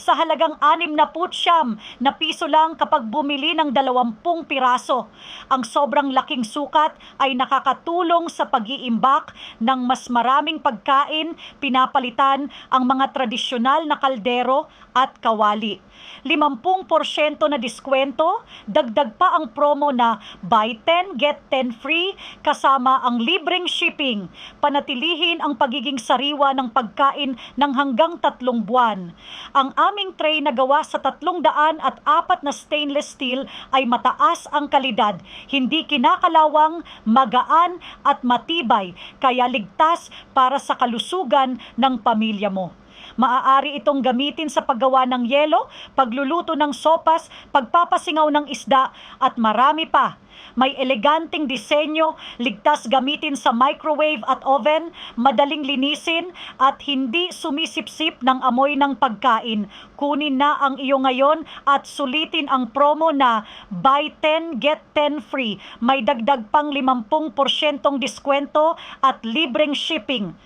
sa halagang 69 na piso lang kapag bumili ng 20 piraso. Ang sobrang laking sukat ay nakakatulong sa pag-iimbak ng mas maraming pagkain, pinapalitan ang mga tradisyonal na kaldero at kawali. 50% na diskwento, dagdag pa ang promo na buy 10 get 10 free kasama ang libreng shipping. Panatilihin ang pagiging sariwa ng pagkain ng hanggang 3 buwan. Ang aming tray na gawa sa 304 na stainless steel ay mataas ang kalidad, hindi kinakalawang, magaan at matibay, kaya ligtas para sa kalusugan ng pamilya mo. Maaari itong gamitin sa paggawa ng yelo, pagluluto ng sopas, pagpapasingaw ng isda at marami pa. May eleganteng disenyo, ligtas gamitin sa microwave at oven, madaling linisin at hindi sumisipsip ng amoy ng pagkain. Kunin na ang iyo ngayon at sulitin ang promo na buy 10 get 10 free. May dagdag pang 50% diskwento at libreng shipping.